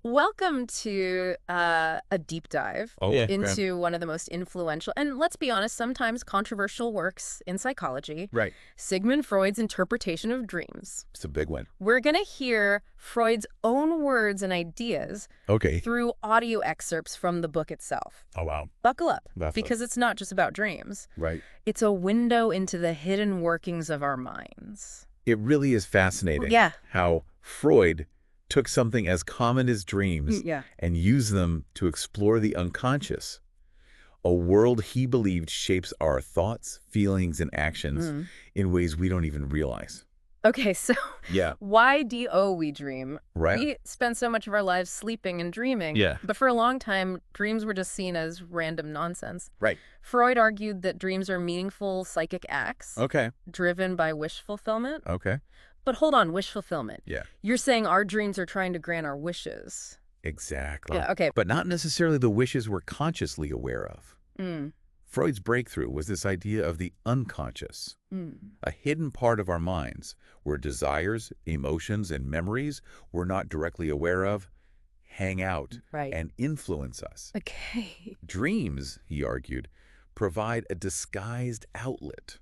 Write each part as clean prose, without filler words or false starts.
Welcome to a deep dive Oh, yeah. into one of the most influential, and let's be honest, sometimes controversial works in psychology, Right. Sigmund Freud's interpretation of dreams. It's a big one. We're going to hear Freud's own words and ideas Okay. through audio excerpts from the book itself. Oh, wow. Buckle up, That's because it's not just about dreams. right. It's a window into the hidden workings of our minds. It really is fascinating Yeah. how Freud took something as common as dreams Yeah. and used them to explore the unconscious, a world he believed shapes our thoughts, feelings, and actions in ways we don't even realize. Okay, so Yeah. why do we dream? Right. We spend so much of our lives sleeping and dreaming. Yeah. But for a long time, dreams were just seen as random nonsense. Right. Freud argued that dreams are meaningful psychic acts Okay. driven by wish fulfillment. Okay. But hold on, wish fulfillment. Yeah. You're saying our dreams are trying to grant our wishes. Exactly. Yeah, okay. But not necessarily the wishes we're consciously aware of. Mm. Freud's breakthrough was this idea of the unconscious, a hidden part of our minds where desires, emotions, and memories we're not directly aware of hang out Right. and influence us. Okay. Dreams, he argued, provide a disguised outlet,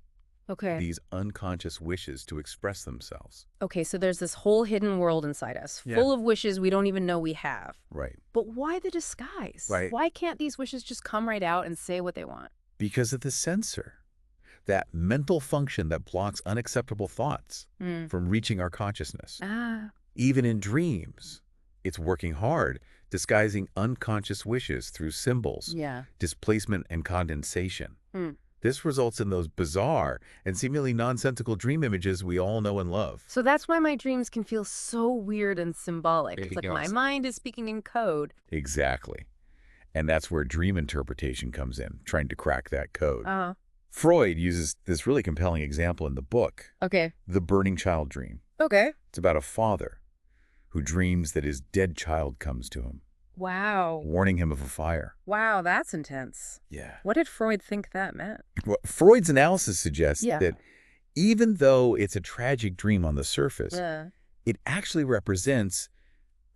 Okay. these unconscious wishes to express themselves. Okay, so there's this whole hidden world inside us, Yeah. full of wishes we don't even know we have. Right. But why the disguise? Right. Why can't these wishes just come right out and say what they want? Because of the censor, that mental function that blocks unacceptable thoughts from reaching our consciousness. Ah. Even in dreams, it's working hard, disguising unconscious wishes through symbols, Yeah. displacement, and condensation. Hmm. This results in those bizarre and seemingly nonsensical dream images we all know and love. So that's why my dreams can feel so weird and symbolic. There It's he like my goes. mind is speaking in code. Exactly. And that's where dream interpretation comes in, trying to crack that code. Oh. Freud uses this really compelling example in the book, Okay. The Burning Child Dream. Okay. It's about a father who dreams that his dead child comes to him, Wow. warning him of a fire. Wow, that's intense. Yeah. What did Freud think that meant? Well, Freud's analysis suggests Yeah. that even though it's a tragic dream on the surface, Yeah. it actually represents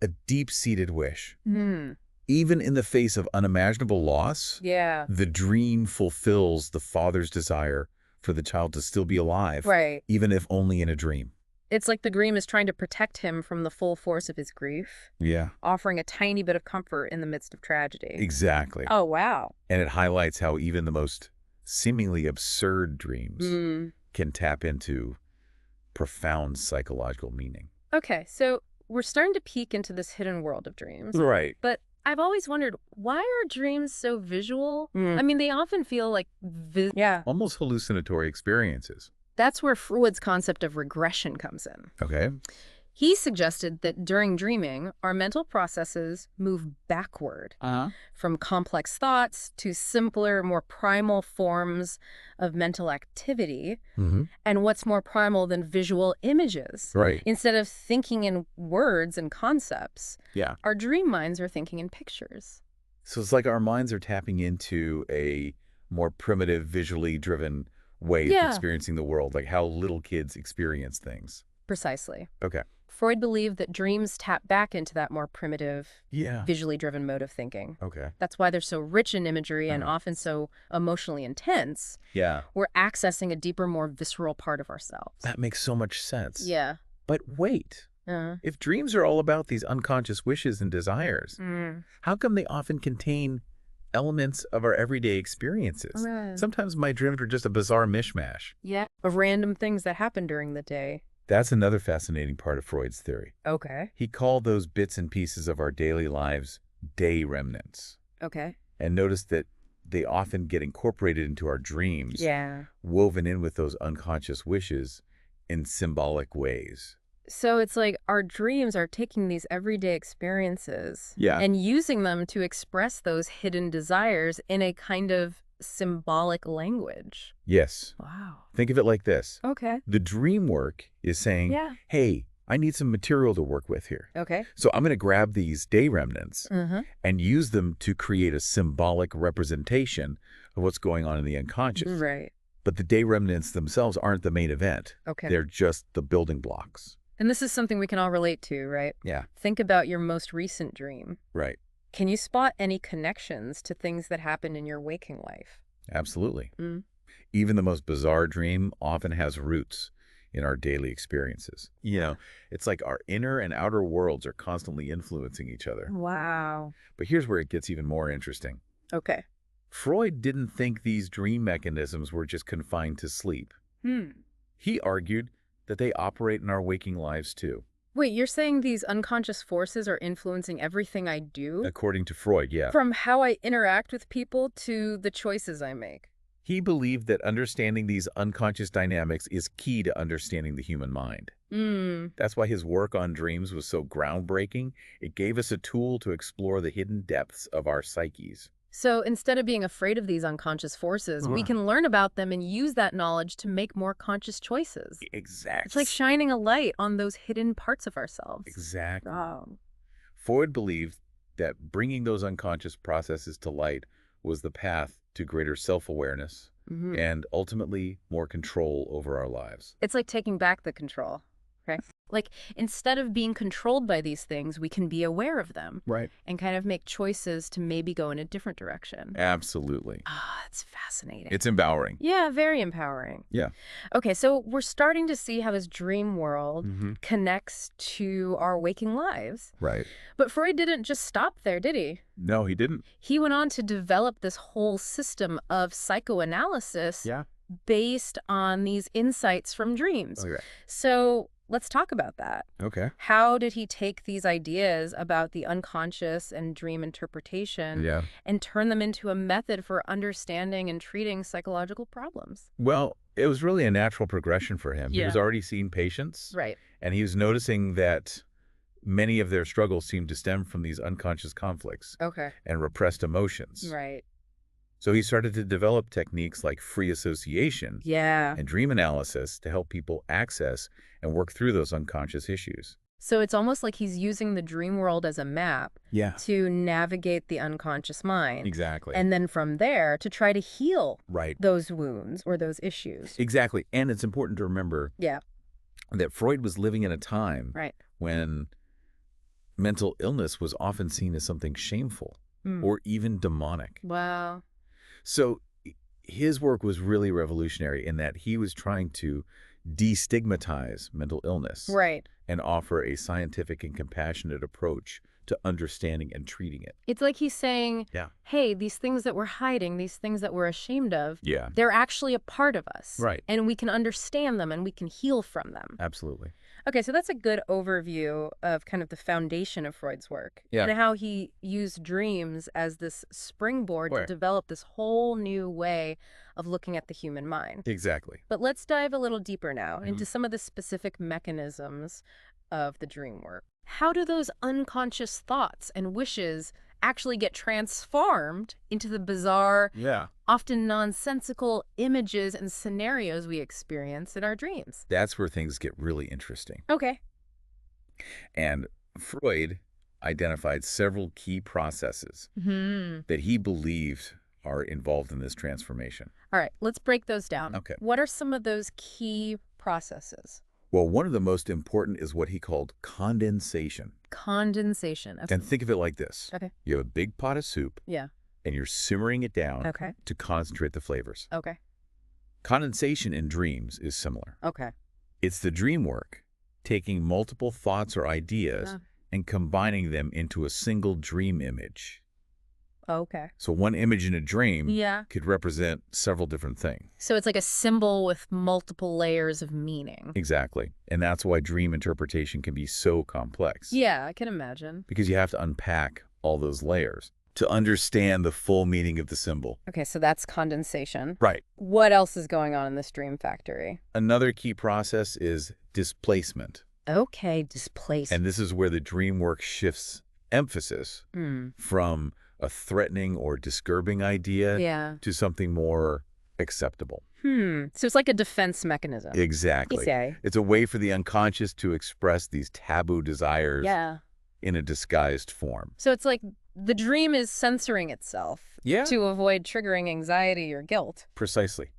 a deep-seated wish. Hmm. Even in the face of unimaginable loss, Yeah. the dream fulfills the father's desire for the child to still be alive, Right. even if only in a dream. It's like the dream is trying to protect him from the full force of his grief, Yeah, offering a tiny bit of comfort in the midst of tragedy. exactly. Oh, wow. And it highlights how even the most seemingly absurd dreams Hmm. can tap into profound psychological meaning. Okay, so we're starting to peek into this hidden world of dreams. Right. But I've always wondered, why are dreams so visual? I mean, they often feel like yeah. Almost hallucinatory experiences. That's where Freud's concept of regression comes in. Okay. He suggested that during dreaming, our mental processes move backward from complex thoughts to simpler, more primal forms of mental activity. And what's more primal than visual images? Right. Instead of thinking in words and concepts, Yeah. our dream minds are thinking in pictures. So it's like our minds are tapping into a more primitive, visually driven way Yeah. of experiencing the world, like how little kids experience things. Precisely. Okay. Freud believed that dreams tap back into that more primitive, Yeah. visually driven mode of thinking. Okay. That's why they're so rich in imagery and often so emotionally intense. Yeah. We're accessing a deeper, more visceral part of ourselves. That makes so much sense. Yeah. But wait, if dreams are all about these unconscious wishes and desires, how come they often contain elements of our everyday experiences? Right. Sometimes my dreams are just a bizarre mishmash. Yeah. Of random things that happen during the day. That's another fascinating part of Freud's theory. Okay. He called those bits and pieces of our daily lives day remnants, Okay. and noticed that they often get incorporated into our dreams, Yeah. woven in with those unconscious wishes in symbolic ways. So it's like our dreams are taking these everyday experiences Yeah. and using them to express those hidden desires in a kind of symbolic language. Yes. Wow. Think of it like this. Okay. The dream work is saying, Yeah. hey, I need some material to work with here. Okay. So I'm going to grab these day remnants Mm-hmm. and use them to create a symbolic representation of what's going on in the unconscious. Right. But the day remnants themselves aren't the main event. Okay. They're just the building blocks. And this is something we can all relate to, right? Yeah. Think about your most recent dream. Right. Can you spot any connections to things that happened in your waking life? Absolutely. Mm. Even the most bizarre dream often has roots in our daily experiences. It's like our inner and outer worlds are constantly influencing each other. Wow. But here's where it gets even more interesting. Okay. Freud didn't think these dream mechanisms were just confined to sleep. He argued that they operate in our waking lives too. Wait, you're saying these unconscious forces are influencing everything I do? According to Freud, yeah. From how I interact with people to the choices I make. He believed that understanding these unconscious dynamics is key to understanding the human mind. That's why his work on dreams was so groundbreaking. It gave us a tool to explore the hidden depths of our psyches. So instead of being afraid of these unconscious forces, we can learn about them and use that knowledge to make more conscious choices. Exactly. It's like shining a light on those hidden parts of ourselves. Exactly. Oh. Freud believed that bringing those unconscious processes to light was the path to greater self-awareness and ultimately more control over our lives. It's like taking back the control, right? Like, instead of being controlled by these things, we can be aware of them. Right. And kind of make choices to maybe go in a different direction. Absolutely. Ah, it's fascinating. It's empowering. Yeah, very empowering. Yeah. Okay, so we're starting to see how this dream world connects to our waking lives. Right. But Freud didn't just stop there, did he? No, he didn't. He went on to develop this whole system of psychoanalysis based on these insights from dreams. Okay. So let's talk about that. Okay. How did he take these ideas about the unconscious and dream interpretation and turn them into a method for understanding and treating psychological problems? Well, it was really a natural progression for him. Yeah. He was already seeing patients. Right. And he was noticing that many of their struggles seemed to stem from these unconscious conflicts and repressed emotions. Right. So he started to develop techniques like free association and dream analysis to help people access and work through those unconscious issues. So it's almost like he's using the dream world as a map to navigate the unconscious mind. Exactly. And then from there to try to heal those wounds or those issues. Exactly. And it's important to remember that Freud was living in a time when mental illness was often seen as something shameful or even demonic. Wow. So his work was really revolutionary in that he was trying to destigmatize mental illness and offer a scientific and compassionate approach to understanding and treating it. It's like he's saying, hey, these things that we're hiding, these things that we're ashamed of, they're actually a part of us. Right. And we can understand them and we can heal from them. Absolutely. Okay, so that's a good overview of kind of the foundation of Freud's work and how he used dreams as this springboard to develop this whole new way of looking at the human mind. Exactly. But let's dive a little deeper now into some of the specific mechanisms of the dream work. How do those unconscious thoughts and wishes actually get transformed into the bizarre, often nonsensical images and scenarios we experience in our dreams? That's where things get really interesting. Okay. And Freud identified several key processes that he believed are involved in this transformation. All right, let's break those down. Okay. What are some of those key processes? Well, one of the most important is what he called condensation. Condensation. And think of it like this. Okay. You have a big pot of soup. Yeah. And you're simmering it down to concentrate the flavors. Okay. Condensation in dreams is similar. Okay. It's the dream work, taking multiple thoughts or ideas and combining them into a single dream image. Okay. So one image in a dream Yeah. could represent several different things. So it's like a symbol with multiple layers of meaning. Exactly. And that's why dream interpretation can be so complex. Yeah, I can imagine. Because you have to unpack all those layers to understand the full meaning of the symbol. Okay, so that's condensation. Right. What else is going on in this dream factory? Another key process is displacement. Okay, displacement. And this is where the dream work shifts emphasis from a threatening or disturbing idea to something more acceptable. So it's like a defense mechanism. Exactly. It's a way for the unconscious to express these taboo desires in a disguised form. So it's like the dream is censoring itself to avoid triggering anxiety or guilt. Precisely.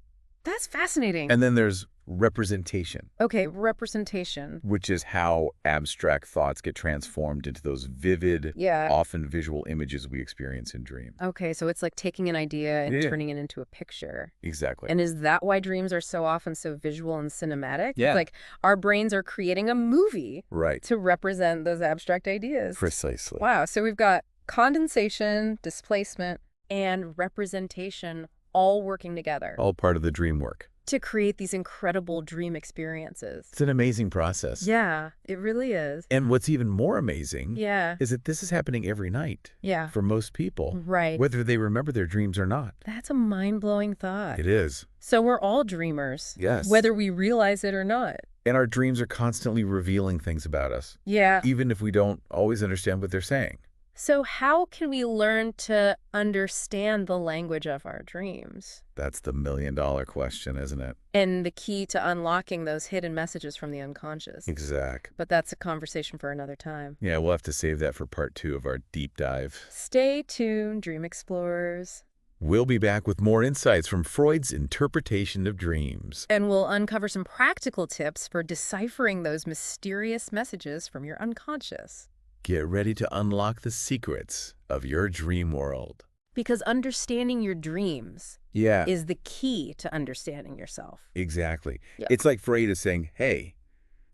That's fascinating. And then there's representation. Okay, representation. Which is how abstract thoughts get transformed into those vivid, often visual images we experience in dreams. Okay, so it's like taking an idea and turning it into a picture. Exactly. And is that why dreams are so often so visual and cinematic? Yeah. It's like our brains are creating a movie to represent those abstract ideas. Precisely. Wow, so we've got condensation, displacement, and representation all working together. All part of the dream work. To create these incredible dream experiences. It's an amazing process. Yeah, it really is. And what's even more amazing is that this is happening every night for most people, whether they remember their dreams or not. That's a mind-blowing thought. It is. So we're all dreamers. Yes. Whether we realize it or not. And our dreams are constantly revealing things about us. Yeah. Even if we don't always understand what they're saying. So how can we learn to understand the language of our dreams? That's the million-dollar question, isn't it? And the key to unlocking those hidden messages from the unconscious. Exact. But that's a conversation for another time. Yeah, we'll have to save that for part 2 of our deep dive. Stay tuned, Dream Explorers. We'll be back with more insights from Freud's interpretation of dreams. And we'll uncover some practical tips for deciphering those mysterious messages from your unconscious. Get ready to unlock the secrets of your dream world. Because understanding your dreams is the key to understanding yourself. Exactly. It's like Freud is saying, hey,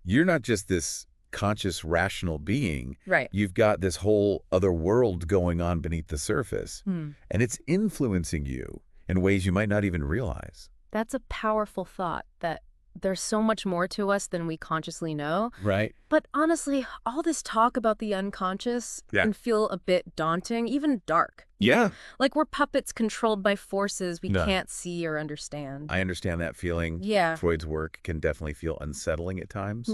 you're not just this conscious, rational being. You've got this whole other world going on beneath the surface. And it's influencing you in ways you might not even realize. That's a powerful thought, that there's so much more to us than we consciously know. But honestly, all this talk about the unconscious can feel a bit daunting, even dark. Like we're puppets controlled by forces we can't see or understand. I understand that feeling. Freud's work can definitely feel unsettling at times.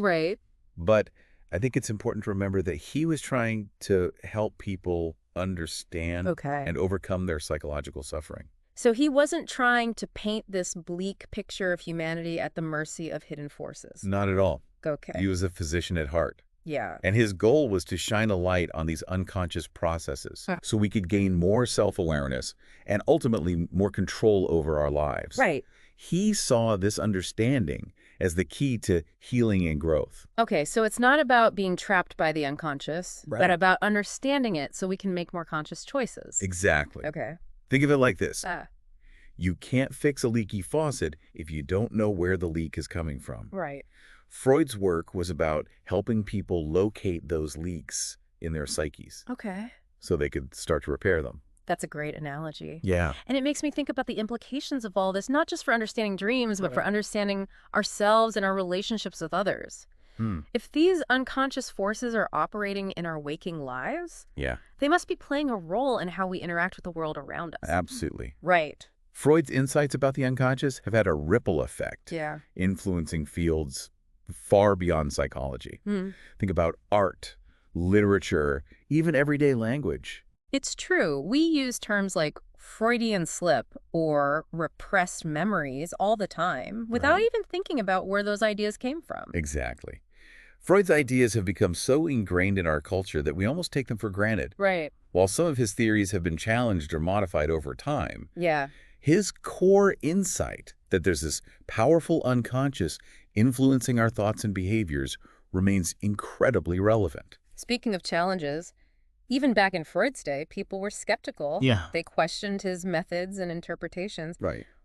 But I think it's important to remember that he was trying to help people understand and overcome their psychological suffering. So he wasn't trying to paint this bleak picture of humanity at the mercy of hidden forces. Not at all. Okay. He was a physician at heart. Yeah. And his goal was to shine a light on these unconscious processes so we could gain more self-awareness and ultimately more control over our lives. He saw this understanding as the key to healing and growth. Okay, so it's not about being trapped by the unconscious, but about understanding it so we can make more conscious choices. Exactly. Okay. Think of it like this. You can't fix a leaky faucet if you don't know where the leak is coming from. Freud's work was about helping people locate those leaks in their psyches. So they could start to repair them. That's a great analogy. Yeah. And it makes me think about the implications of all this, not just for understanding dreams, but for understanding ourselves and our relationships with others. If these unconscious forces are operating in our waking lives, they must be playing a role in how we interact with the world around us. Absolutely. Freud's insights about the unconscious have had a ripple effect, influencing fields far beyond psychology. Think about art, literature, even everyday language. It's true. We use terms like Freudian slip or repressed memories all the time without even thinking about where those ideas came from. Exactly. Freud's ideas have become so ingrained in our culture that we almost take them for granted. While some of his theories have been challenged or modified over time, his core insight that there's this powerful unconscious influencing our thoughts and behaviors remains incredibly relevant. Speaking of challenges, even back in Freud's day, people were skeptical. They questioned his methods and interpretations.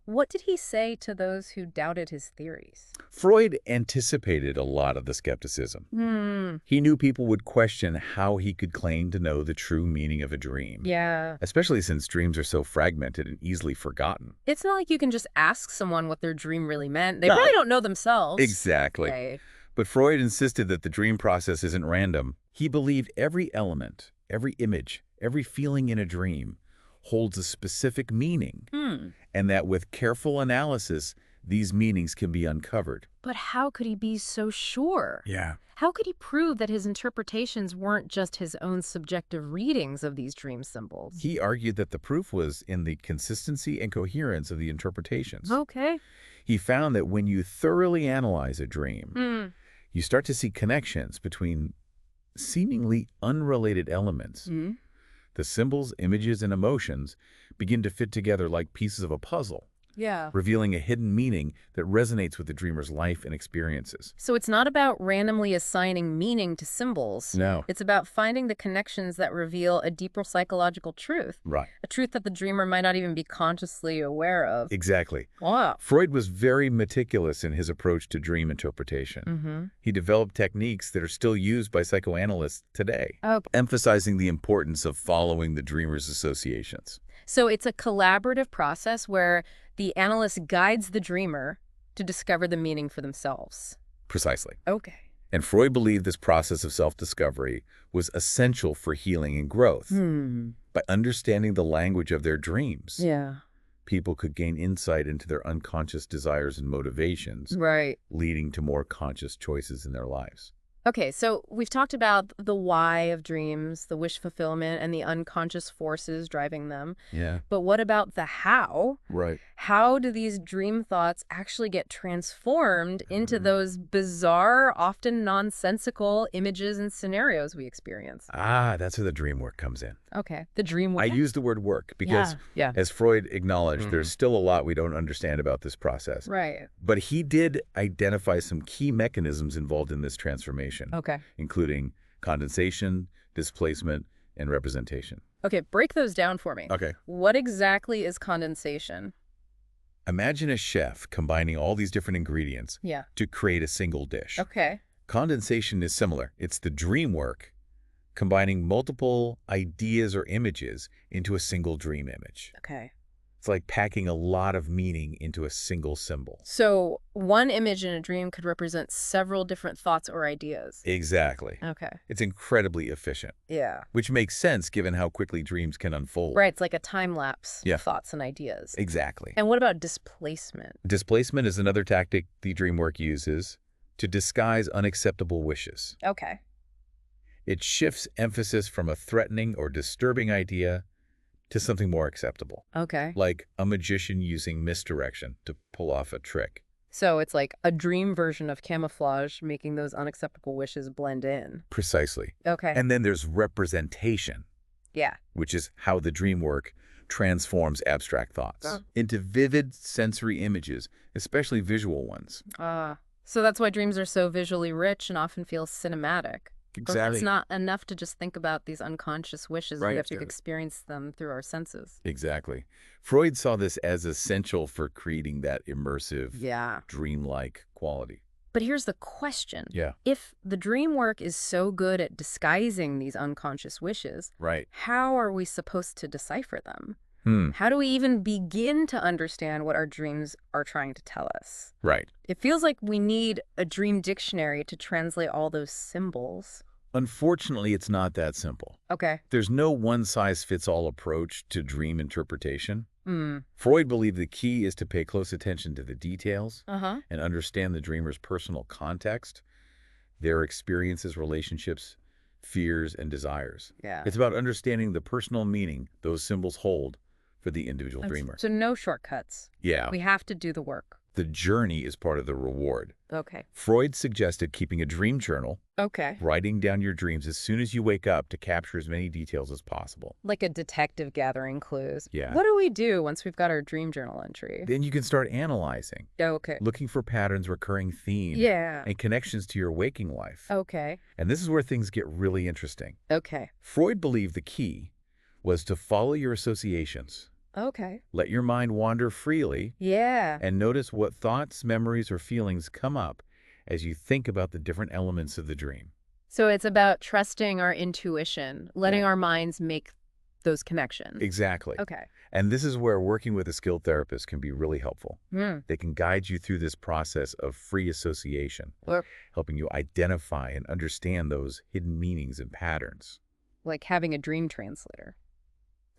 What did he say to those who doubted his theories? Freud anticipated a lot of the skepticism. He knew people would question how he could claim to know the true meaning of a dream. Especially since dreams are so fragmented and easily forgotten. It's not like you can just ask someone what their dream really meant. They probably don't know themselves. Exactly. But Freud insisted that the dream process isn't random. He believed every element, every image, every feeling in a dream holds a specific meaning, and that with careful analysis, these meanings can be uncovered. But how could he be so sure? How could he prove that his interpretations weren't just his own subjective readings of these dream symbols? He argued that the proof was in the consistency and coherence of the interpretations. He found that when you thoroughly analyze a dream, you start to see connections between seemingly unrelated elements. The symbols, images, and emotions begin to fit together like pieces of a puzzle. Yeah. revealing a hidden meaning that resonates with the dreamer's life and experiences. So it's not about randomly assigning meaning to symbols. No. It's about finding the connections that reveal a deeper psychological truth. Right. A truth that the dreamer might not even be consciously aware of. Exactly. Wow. Freud was very meticulous in his approach to dream interpretation. He developed techniques that are still used by psychoanalysts today, emphasizing the importance of following the dreamer's associations. So it's a collaborative process where the analyst guides the dreamer to discover the meaning for themselves. Precisely. Okay. And Freud believed this process of self-discovery was essential for healing and growth. By understanding the language of their dreams, people could gain insight into their unconscious desires and motivations, leading to more conscious choices in their lives. Okay, so we've talked about the why of dreams, the wish fulfillment, and the unconscious forces driving them. Yeah. But what about the how? Right. How do these dream thoughts actually get transformed into those bizarre, often nonsensical images and scenarios we experience? That's where the dream work comes in. Okay, the dream work. I use the word work because, as Freud acknowledged, there's still a lot we don't understand about this process. Right. But he did identify some key mechanisms involved in this transformation, including condensation, displacement, and representation. Okay, break those down for me. Okay. What exactly is condensation? Imagine a chef combining all these different ingredients to create a single dish. Okay. Condensation is similar. It's the dream work combining multiple ideas or images into a single dream image. Okay. It's like packing a lot of meaning into a single symbol. So one image in a dream could represent several different thoughts or ideas. Exactly. Okay. It's incredibly efficient. Yeah. Which makes sense given how quickly dreams can unfold. Right. It's like a time lapse of thoughts and ideas. Exactly. And what about displacement? Displacement is another tactic the dream work uses to disguise unacceptable wishes. Okay. It shifts emphasis from a threatening or disturbing idea to something more acceptable. Okay. Like a magician using misdirection to pull off a trick. So it's like a dream version of camouflage, making those unacceptable wishes blend in. Precisely. Okay. And then there's representation. Yeah. Which is how the dream work transforms abstract thoughts into vivid sensory images, especially visual ones. So that's why dreams are so visually rich and often feel cinematic. Exactly. It's not enough to just think about these unconscious wishes. We have to experience them through our senses. Exactly. Freud saw this as essential for creating that immersive, dreamlike quality. But here's the question. Yeah. If the dream work is so good at disguising these unconscious wishes, how are we supposed to decipher them? How do we even begin to understand what our dreams are trying to tell us? Right. It feels like we need a dream dictionary to translate all those symbols. Unfortunately, it's not that simple. Okay. There's no one-size-fits-all approach to dream interpretation. Freud believed the key is to pay close attention to the details and understand the dreamer's personal context, their experiences, relationships, fears, and desires. Yeah. It's about understanding the personal meaning those symbols hold for the individual dreamer. So no shortcuts. Yeah. We have to do the work. The journey is part of the reward. Okay. Freud suggested keeping a dream journal, writing down your dreams as soon as you wake up to capture as many details as possible. Like a detective gathering clues. Yeah. What do we do once we've got our dream journal entry? Then you can start analyzing. Okay. Looking for patterns, recurring themes, and connections to your waking life. Okay. And this is where things get really interesting. Okay. Freud believed the key was to follow your associations. Okay. Let your mind wander freely. Yeah. And notice what thoughts, memories, or feelings come up as you think about the different elements of the dream. So it's about trusting our intuition, letting our minds make those connections. Exactly. Okay. And this is where working with a skilled therapist can be really helpful. They can guide you through this process of free association, helping you identify and understand those hidden meanings and patterns. Like having a dream translator.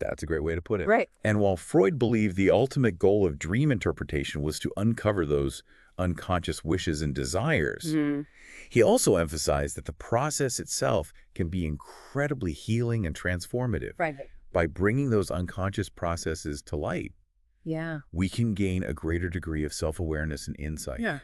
That's a great way to put it. Right. And while Freud believed the ultimate goal of dream interpretation was to uncover those unconscious wishes and desires, he also emphasized that the process itself can be incredibly healing and transformative. Right. By bringing those unconscious processes to light, we can gain a greater degree of self-awareness and insight. Yeah.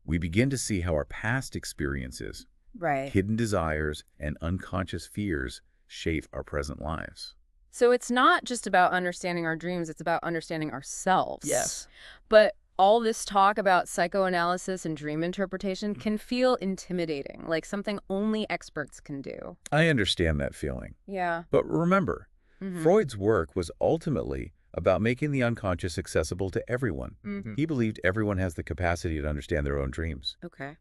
We begin to see how our past experiences, hidden desires, and unconscious fears shape our present lives. So it's not just about understanding our dreams, it's about understanding ourselves. Yes. But all this talk about psychoanalysis and dream interpretation can feel intimidating, like something only experts can do. I understand that feeling. Yeah. But remember, Mm-hmm. Freud's work was ultimately about making the unconscious accessible to everyone. Mm-hmm. He believed everyone has the capacity to understand their own dreams, Okay.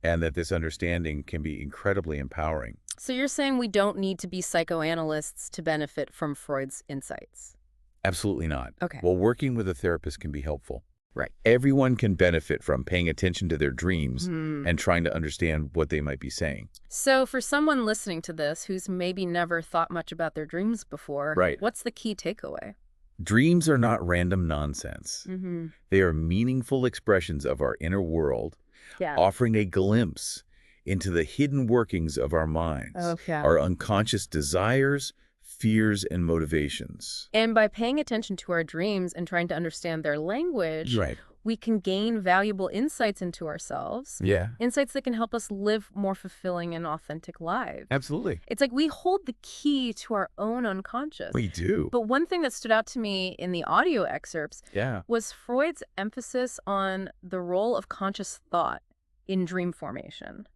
and that this understanding can be incredibly empowering. So you're saying we don't need to be psychoanalysts to benefit from Freud's insights? Absolutely not. Okay. While working with a therapist can be helpful. Right. Everyone can benefit from paying attention to their dreams and trying to understand what they might be saying. So for someone listening to this who's maybe never thought much about their dreams before, Right. what's the key takeaway? Dreams are not random nonsense. Mm-hmm. They are meaningful expressions of our inner world, Yeah. offering a glimpse into the hidden workings of our minds, Okay. our unconscious desires, fears, and motivations. And by paying attention to our dreams and trying to understand their language, Right. we can gain valuable insights into ourselves, Yeah, insights that can help us live more fulfilling and authentic lives. absolutely. It's like we hold the key to our own unconscious. We do. But one thing that stood out to me in the audio excerpts Yeah. was Freud's emphasis on the role of conscious thought in dream formation.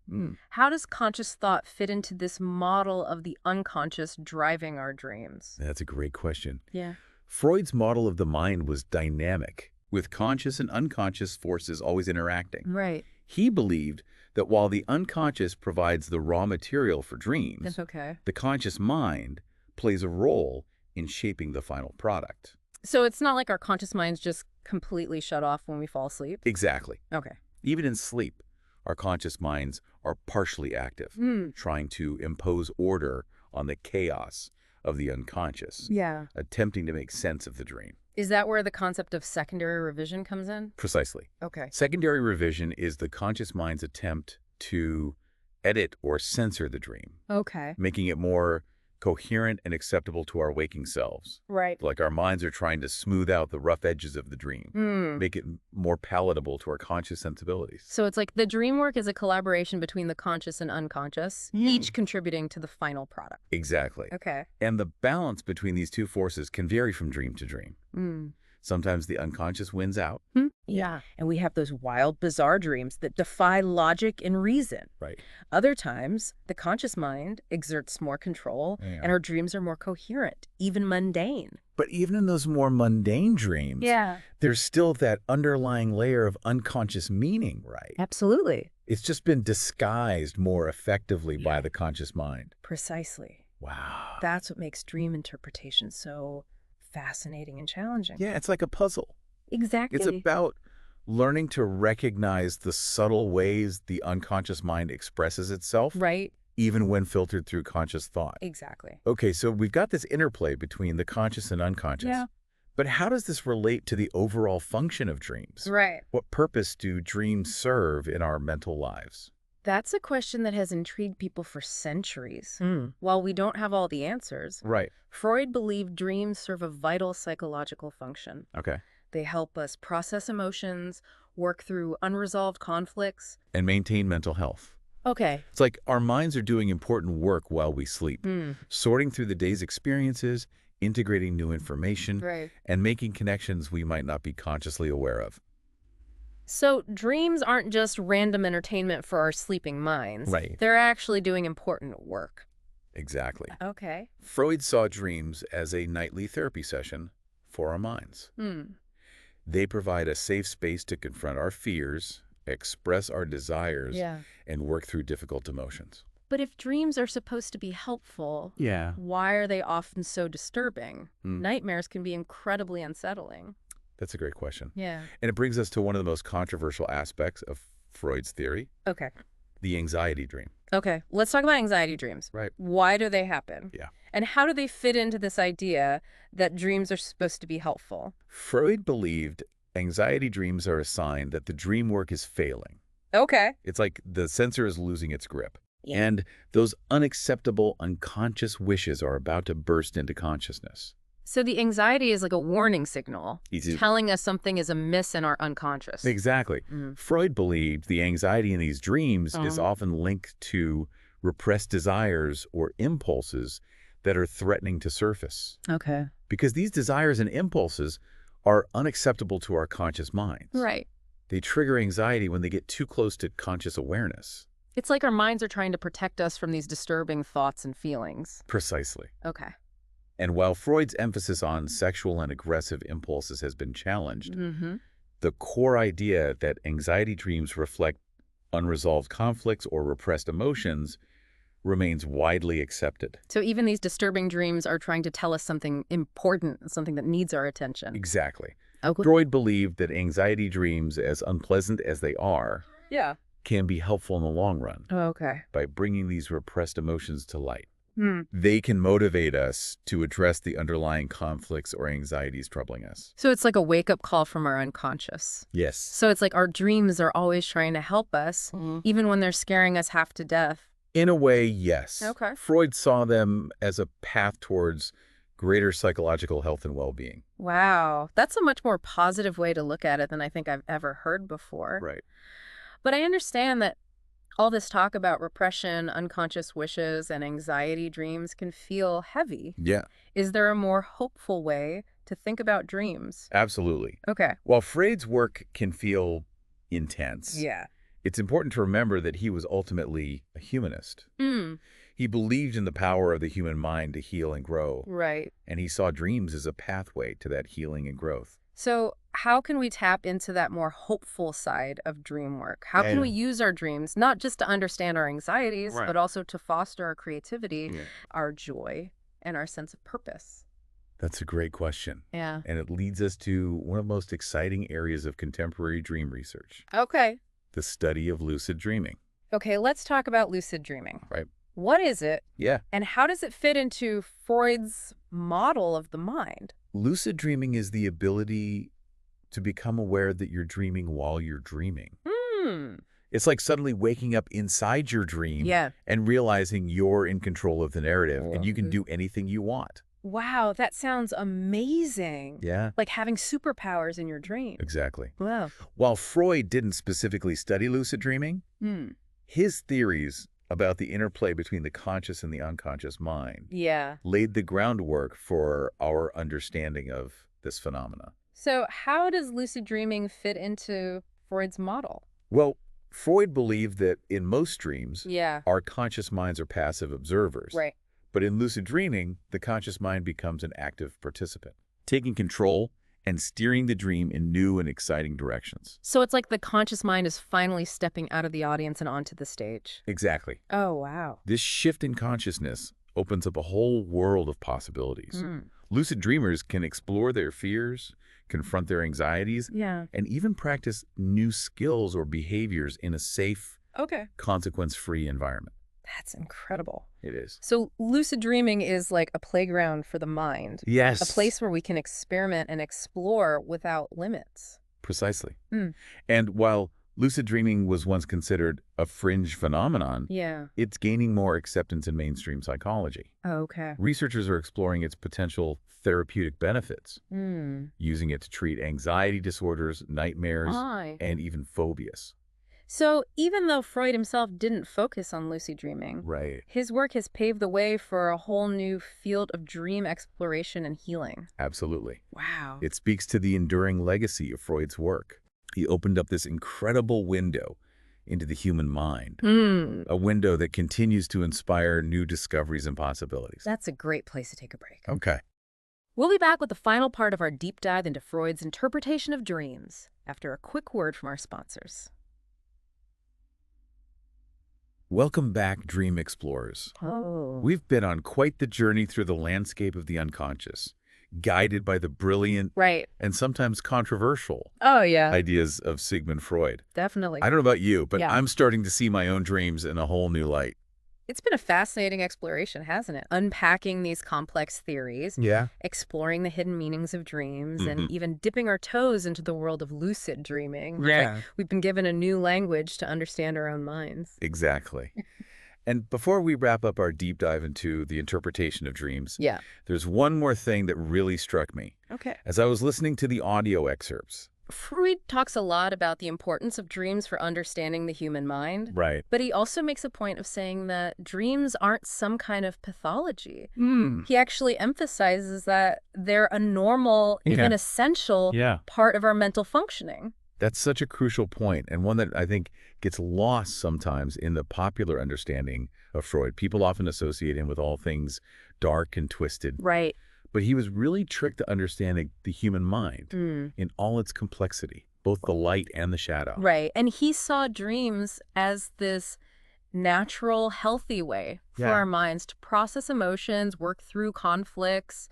How does conscious thought fit into this model of the unconscious driving our dreams? That's a great question. Yeah. Freud's model of the mind was dynamic, with conscious and unconscious forces always interacting. Right. He believed that while the unconscious provides the raw material for dreams, That's okay. the conscious mind plays a role in shaping the final product. So it's not like our conscious minds just completely shut off when we fall asleep? Exactly. Okay. Even in sleep, our conscious minds are partially active, trying to impose order on the chaos of the unconscious, Yeah. attempting to make sense of the dream. Is that where the concept of secondary revision comes in? Precisely. Okay. Secondary revision is the conscious mind's attempt to edit or censor the dream, Okay. making it more coherent and acceptable to our waking selves. Right. Like our minds are trying to smooth out the rough edges of the dream, make it more palatable to our conscious sensibilities. So it's like the dream work is a collaboration between the conscious and unconscious, each contributing to the final product. Exactly. Okay. And the balance between these two forces can vary from dream to dream. Sometimes the unconscious wins out. Yeah. And we have those wild, bizarre dreams that defy logic and reason. Right. Other times, the conscious mind exerts more control Yeah. and our dreams are more coherent, even mundane. But even in those more mundane dreams, there's still that underlying layer of unconscious meaning, right? Absolutely. It's just been disguised more effectively by the conscious mind. Precisely. Wow. That's what makes dream interpretation so fascinating and challenging. Yeah, it's like a puzzle. Exactly. It's about learning to recognize the subtle ways the unconscious mind expresses itself, Right. even when filtered through conscious thought. Exactly. Okay, so we've got this interplay between the conscious and unconscious. Yeah. But how does this relate to the overall function of dreams? Right. What purpose do dreams serve in our mental lives? That's a question that has intrigued people for centuries. While we don't have all the answers, Right. Freud believed dreams serve a vital psychological function. Okay. They help us process emotions, work through unresolved conflicts. And maintain mental health. Okay. It's like our minds are doing important work while we sleep, sorting through the day's experiences, integrating new information, Right. and making connections we might not be consciously aware of. So dreams aren't just random entertainment for our sleeping minds. Right. They're actually doing important work. Exactly. Okay. Freud saw dreams as a nightly therapy session for our minds. They provide a safe space to confront our fears, express our desires, and work through difficult emotions. But if dreams are supposed to be helpful, why are they often so disturbing? Nightmares can be incredibly unsettling. That's a great question. Yeah. And it brings us to one of the most controversial aspects of Freud's theory, Okay. the anxiety dream. Okay. Let's talk about anxiety dreams. Right. Why do they happen? Yeah. And how do they fit into this idea that dreams are supposed to be helpful? Freud believed anxiety dreams are a sign that the dream work is failing. Okay. It's like the sensor is losing its grip. And those unacceptable unconscious wishes are about to burst into consciousness. So the anxiety is like a warning signal, Easy. telling us something is amiss in our unconscious. Exactly. Freud believed the anxiety in these dreams is often linked to repressed desires or impulses that are threatening to surface. Okay. Because these desires and impulses are unacceptable to our conscious minds. Right. They trigger anxiety when they get too close to conscious awareness. It's like our minds are trying to protect us from these disturbing thoughts and feelings. Precisely. Okay. And while Freud's emphasis on sexual and aggressive impulses has been challenged, the core idea that anxiety dreams reflect unresolved conflicts or repressed emotions remains widely accepted. So even these disturbing dreams are trying to tell us something important, something that needs our attention. Exactly. Okay. Freud believed that anxiety dreams, as unpleasant as they are, can be helpful in the long run Okay. by bringing these repressed emotions to light. They can motivate us to address the underlying conflicts or anxieties troubling us. So it's like a wake-up call from our unconscious. Yes. So it's like our dreams are always trying to help us, even when they're scaring us half to death. In a way, yes. Okay. Freud saw them as a path towards greater psychological health and well-being. Wow. That's a much more positive way to look at it than I think I've ever heard before. Right. But I understand that all this talk about repression, unconscious wishes, and anxiety dreams can feel heavy. Yeah. Is there a more hopeful way to think about dreams? Absolutely. Okay. While Freud's work can feel intense, Yeah. it's important to remember that he was ultimately a humanist. He believed in the power of the human mind to heal and grow, Right. and he saw dreams as a pathway to that healing and growth. So how can we tap into that more hopeful side of dream work? How can we use our dreams, not just to understand our anxieties, but also to foster our creativity, our joy, and our sense of purpose? That's a great question. Yeah. And it leads us to one of the most exciting areas of contemporary dream research, Okay. the study of lucid dreaming. Okay, let's talk about lucid dreaming. Right. What is it? Yeah. And how does it fit into Freud's model of the mind? Lucid dreaming is the ability to become aware that you're dreaming while you're dreaming. It's like suddenly waking up inside your dream and realizing you're in control of the narrative and you can do anything you want. Wow, that sounds amazing. Yeah. Like having superpowers in your dream. Exactly. Wow. While Freud didn't specifically study lucid dreaming, his theories about the interplay between the conscious and the unconscious mind laid the groundwork for our understanding of this phenomena. So how does lucid dreaming fit into Freud's model? Well, Freud believed that in most dreams, Yeah. our conscious minds are passive observers. Right. But in lucid dreaming, the conscious mind becomes an active participant, taking control and steering the dream in new and exciting directions. So it's like the conscious mind is finally stepping out of the audience and onto the stage. Exactly. Oh, wow. This shift in consciousness opens up a whole world of possibilities. Lucid dreamers can explore their fears, confront their anxieties, and even practice new skills or behaviors in a safe, consequence-free environment. That's incredible. It is. So lucid dreaming is like a playground for the mind. Yes. A place where we can experiment and explore without limits. Precisely. And while lucid dreaming was once considered a fringe phenomenon, it's gaining more acceptance in mainstream psychology. Okay. Researchers are exploring its potential therapeutic benefits, using it to treat anxiety disorders, nightmares, and even phobias. So even though Freud himself didn't focus on lucid dreaming, his work has paved the way for a whole new field of dream exploration and healing. Absolutely. Wow. It speaks to the enduring legacy of Freud's work. He opened up this incredible window into the human mind, a window that continues to inspire new discoveries and possibilities. That's a great place to take a break. Okay. We'll be back with the final part of our deep dive into Freud's interpretation of dreams after a quick word from our sponsors. Welcome back, Dream Explorers. We've been on quite the journey through the landscape of the unconscious, guided by the brilliant and sometimes controversial ideas of Sigmund Freud. Definitely. I don't know about you, but I'm starting to see my own dreams in a whole new light. It's been a fascinating exploration, hasn't it? Unpacking these complex theories, exploring the hidden meanings of dreams, and even dipping our toes into the world of lucid dreaming. Like we've been given a new language to understand our own minds. Exactly. And before we wrap up our deep dive into the interpretation of dreams, there's one more thing that really struck me. As I was listening to the audio excerpts Freud talks a lot about the importance of dreams for understanding the human mind. Right. But he also makes a point of saying that dreams aren't some kind of pathology. Hmm. He actually emphasizes that they're a normal, even essential part of our mental functioning. That's such a crucial point, and one that I think gets lost sometimes in the popular understanding of Freud. People often associate him with all things dark and twisted. Right. But he was really tricked to understanding the human mind in all its complexity, both the light and the shadow. Right. And he saw dreams as this natural, healthy way for our minds to process emotions, work through conflicts,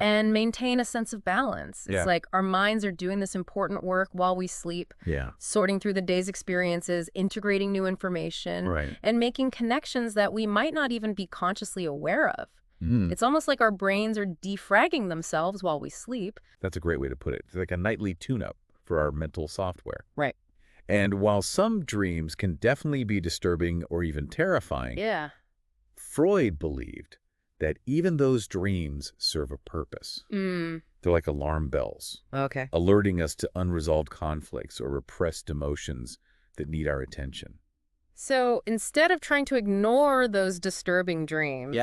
and maintain a sense of balance. It's like our minds are doing this important work while we sleep, sorting through the day's experiences, integrating new information, and making connections that we might not even be consciously aware of. It's almost like our brains are defragging themselves while we sleep. That's a great way to put it. It's like a nightly tune-up for our mental software. Right. And while some dreams can definitely be disturbing or even terrifying, Freud believed that even those dreams serve a purpose. They're like alarm bells, alerting us to unresolved conflicts or repressed emotions that need our attention. So instead of trying to ignore those disturbing dreams,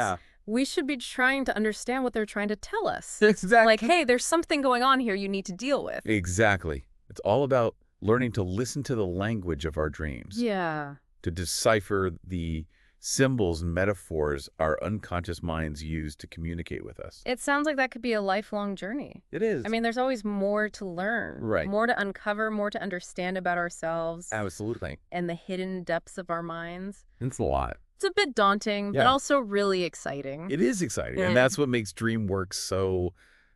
we should be trying to understand what they're trying to tell us. Exactly. Like, hey, there's something going on here you need to deal with. Exactly. It's all about learning to listen to the language of our dreams. Yeah. To decipher the symbols and metaphors our unconscious minds use to communicate with us. It sounds like that could be a lifelong journey. It is. I mean, there's always more to learn. Right. More to uncover, more to understand about ourselves. Absolutely. And the hidden depths of our minds. It's a lot. It's a bit daunting, but also really exciting. It is exciting. And that's what makes dream work so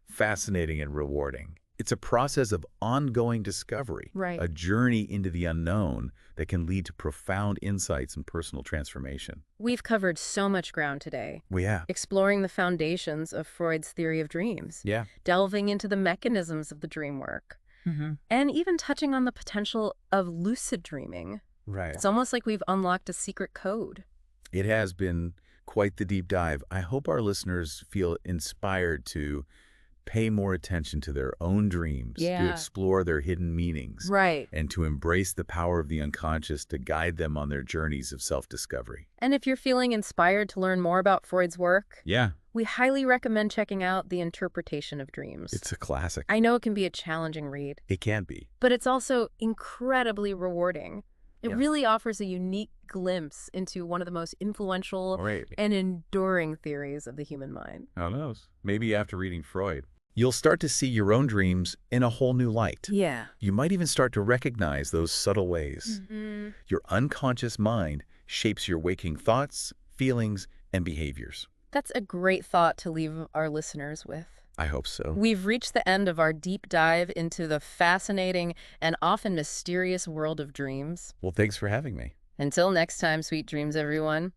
fascinating and rewarding. It's a process of ongoing discovery, a journey into the unknown that can lead to profound insights and personal transformation. We've covered so much ground today. We have. Exploring the foundations of Freud's theory of dreams. Yeah. Delving into the mechanisms of the dream work. And even touching on the potential of lucid dreaming. Right. It's almost like we've unlocked a secret code. It has been quite the deep dive. I hope our listeners feel inspired to pay more attention to their own dreams, to explore their hidden meanings, and to embrace the power of the unconscious to guide them on their journeys of self-discovery. And if you're feeling inspired to learn more about Freud's work, we highly recommend checking out The Interpretation of Dreams. It's a classic. I know it can be a challenging read. It can be. But it's also incredibly rewarding. It really offers a unique glimpse into one of the most influential and enduring theories of the human mind. Who knows? Maybe after reading Freud, you'll start to see your own dreams in a whole new light. Yeah. You might even start to recognize those subtle ways. Your unconscious mind shapes your waking thoughts, feelings, and behaviors. That's a great thought to leave our listeners with. I hope so. We've reached the end of our deep dive into the fascinating and often mysterious world of dreams. Well, thanks for having me. Until next time, sweet dreams, everyone.